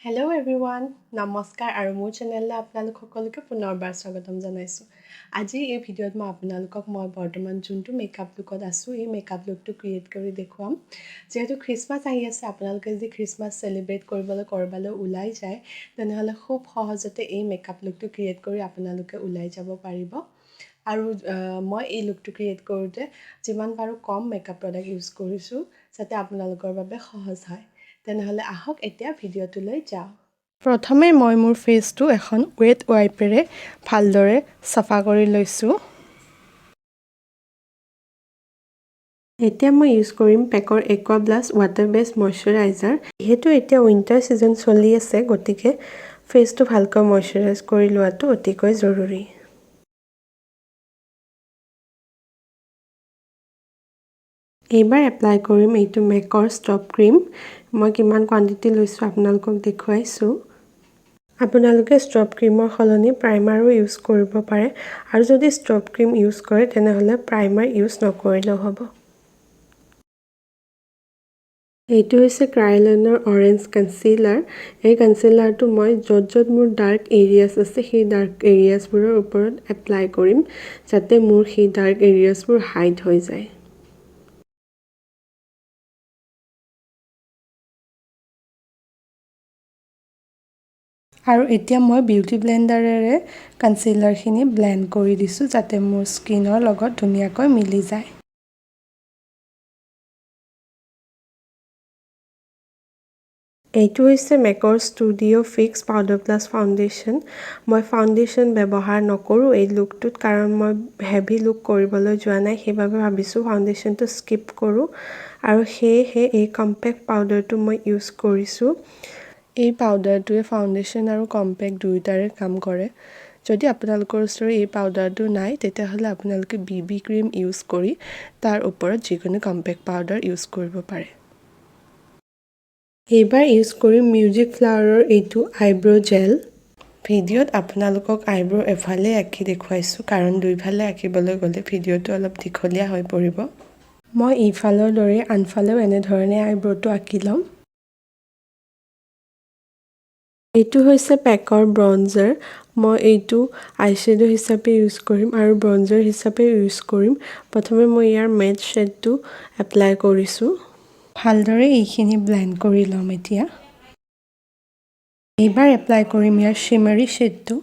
Hello everyone, নমস্কাৰ আৰু মোৰ চেনেললৈ আপোনালোক সকলোকে পুনৰবাৰ স্বাগতম জনাইছো। আজি এই ভিডিঅ'ত মই আপোনালোকক বৰ্তমান যোনটো মেকআপ লুকত আছো এই মেকআপ লুকটো ক্ৰিয়েট কৰি দেখুৱাম। যেহেতু খ্ৰীষ্টমাছ আহি আছে, আপোনালোকে যদি খ্ৰীষ্টমাছ সেলিব্ৰেট কৰিবলৈ কৰবালৈ ওলাই যায় তেনেহলে খুব সহজতে এই মেকআপ লুকটো ক্ৰিয়েট কৰি আপোনালোকে ওলাই যাব পাৰিব। আৰু মই এই লুকটো ক্ৰিয়েট কৰোতে যিমান পাৰো কম মেকআপ প্ৰডাক্ট ইউজ কৰিছো যাতে আপোনালোকৰ বাবে সহজ হয়। তেনেহলে আহক এতিয়া ভিডিঅ'টোলৈ যাও। প্ৰথমে মই মোৰ ফেসটো এখন ৱেট ৱাইপেৰে ভালদৰে সাফা কৰি লৈছো। এতিয়া মই ইউজ কৰিম পেকৰ Aqua Plus Water Based Moisturizer। যেহেতু এতিয়া উইন্টাৰ সিজন চলি আছে, গতিকে ফেসটো ভালকৈ ময়শ্চাৰাইজ কৰি লোৱাটো অতিকৈ জৰুৰী। এইবাৰ এপ্লাই কৰিম এইটো মেকৰ ষ্টপ ক্ৰীম। মই কিমান কোৱান্টিটি লৈছো আপোনালোকক দেখুৱাইছো। আপোনালোকে ষ্টপ ক্ৰীমৰ সলনি প্ৰাইমাৰো ইউজ কৰিব পাৰে, আৰু যদি ষ্টপ ক্ৰীম ইউজ কৰে তেনেহলে প্ৰাইমাৰ ইউজ নকৰিলেও হ'ব। এইটো হৈছে ক্ৰাইলনৰ অৰেঞ্জ কনচিলাৰ। এই কনচিলাৰটো মই য'ত মোৰ ডাৰ্ক এৰিয়াছ আছে সেই ডাৰ্ক এৰিয়াছবোৰৰ ওপৰত এপ্লাই কৰিম যাতে মোৰ সেই ডাৰ্ক এৰিয়াছবোৰ হাইড হৈ যায়। আৰু এতিয়া মই বিউটি ব্লেন্ডাৰেৰে কনচিলাৰখিনি ব্লেন্ড কৰি দিছো যাতে মোৰ স্কিনৰ লগত ধুনীয়াকৈ মিলি যায়। এইটো হৈছে মেকৰ studio fix powder plus foundation. মই ফাউণ্ডেশ্যন ব্যৱহাৰ নকৰো এই লুকটোত, কাৰণ মই হেভি লুক কৰিবলৈ যোৱা নাই, সেইবাবে ভাবিছো ফাউণ্ডেশ্যনটো স্কিপ কৰো। আৰু সেয়েহে এই কম্পেক্ট পাউডাৰটো মই ইউজ কৰিছো। এই পাউডাৰটোৱে ফাউণ্ডেশ্যন আৰু কম্পেক্ট দুয়োটাৰে কাম কৰে। যদি আপোনালোকৰ ওচৰত এই পাউডাৰটো নাই তেতিয়াহলে আপোনালোকে বিবি ক্ৰীম ইউজ কৰি তাৰ ওপৰত যিকোনো কম্পেক্ট পাউডাৰ ইউজ কৰিব পাৰে। এইবাৰ ইউজ কৰিম মিউজিক ফ্লাৱাৰৰ এইটো আইব্ৰো জেল। ভিডিঅ'ত আপোনালোকক আইব্ৰো এফালে আঁকি দেখুৱাইছো, কাৰণ দুইফালে আঁকিবলৈ গ'লে ভিডিঅ'টো অলপ দীঘলীয়া হৈ পৰিব। মই ইফালৰ দৰে আনফালেও এনেধৰণে আইব্ৰোটো আঁকি ল'ম। এইটো হৈছে পেকৰ ব্ৰঞ্জাৰ। মই এইটো আইশ্বেডো হিচাপে ইউজ কৰিম আৰু ব্ৰঞ্জাৰ হিচাপে ইউজ কৰিম। প্ৰথমে মই ইয়াৰ মেট শ্বেডটো এপ্লাই কৰিছো। ভালদৰে এইখিনি ব্লেন্ড কৰি ল'ম এতিয়া। এইবাৰ এপ্লাই কৰিম ইয়াৰ শিমাৰী শ্বেডটো।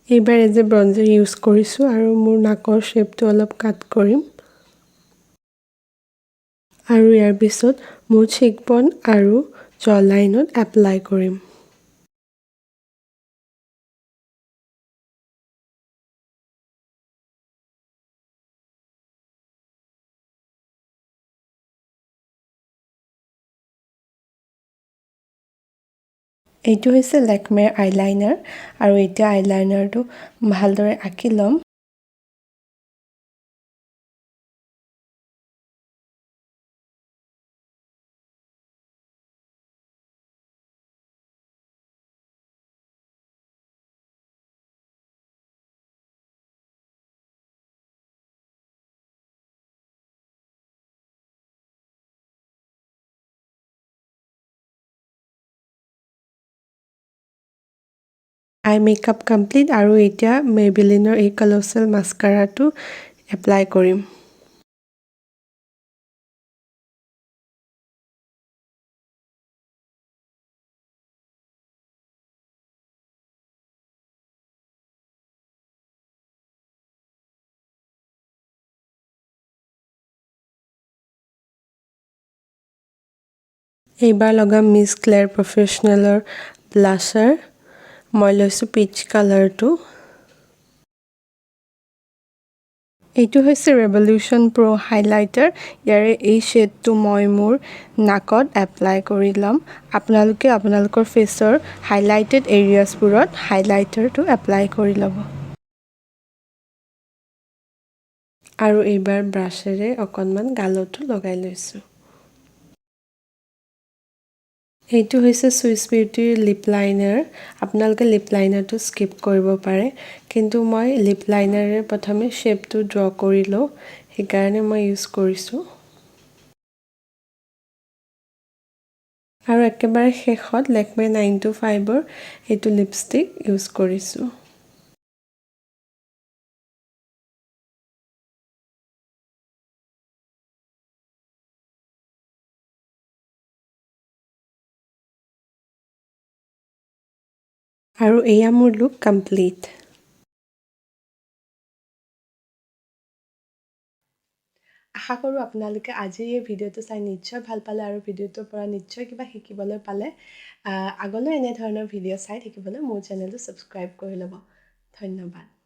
এইবাৰ এজ এ ব্ৰঞ্জাৰ ইউজ কৰিছো আৰু মোৰ নাকৰ শ্বেপটো অলপ কাট কৰিম। আৰু ইয়াৰ পিছত মোৰ চিকবন আৰু জ লাইনত এপ্লাই কৰিম। এইটো হৈছে লেকমেৰ আইলাইনাৰ, আৰু এতিয়া আইলাইনাৰটো ভালদৰে আঁকি ল'ম। আই মেকআপ কমপ্লিট, আৰু এতিয়া মেবেলিনৰ এই কলছাল মাস্কাৰাটো এপ্লাই কৰিম। এইবাৰ লগাম মিছ ক্লেৰ প্ৰফেচনেলৰ ব্লাছাৰ। মই লৈছো পিচ কালাৰটো। এইটো হৈছে ৰেভলিউশ্যন প্ৰ হাইলাইটাৰ। ইয়াৰে এই শ্বেডটো মই মোৰ নাকত এপ্লাই কৰি ল'ম। আপোনালোকে আপোনালোকৰ ফেচৰ হাইলাইটেড এৰিয়াছবোৰত হাইলাইটাৰটো এপ্লাই কৰি ল'ব। আৰু এইবাৰ ব্ৰাছেৰে অকণমান গালতো লগাই লৈছো। এইটো হৈছে চুইছ বিউটিৰ লিপ লাইনাৰ। আপোনালোকে লিপ লাইনাৰটো স্কিপ কৰিব পাৰে, কিন্তু মই লিপ লাইনাৰে প্ৰথমে শ্বেপটো ড্ৰ কৰি লওঁ, সেইকাৰণে মই ইউজ কৰিছো। আৰু একেবাৰে শেষত লেকমে 925ৰ এইটো লিপষ্টিক ইউজ কৰিছোঁ আৰু এয়া মোৰ লুক কমপ্লিট আশা কৰোঁ আপোনালোকে আজিৰ এই ভিডিঅ'টো চাই নিশ্চয় ভাল পালে আৰু ভিডিঅ'টোৰ পৰা নিশ্চয় কিবা শিকিবলৈ পালে আগলৈ এনেধৰণৰ ভিডিঅ' চাই থাকিবলৈ মোৰ চেনেলটো ছাবস্ক্ৰাইব কৰি ল'ব ধন্যবাদ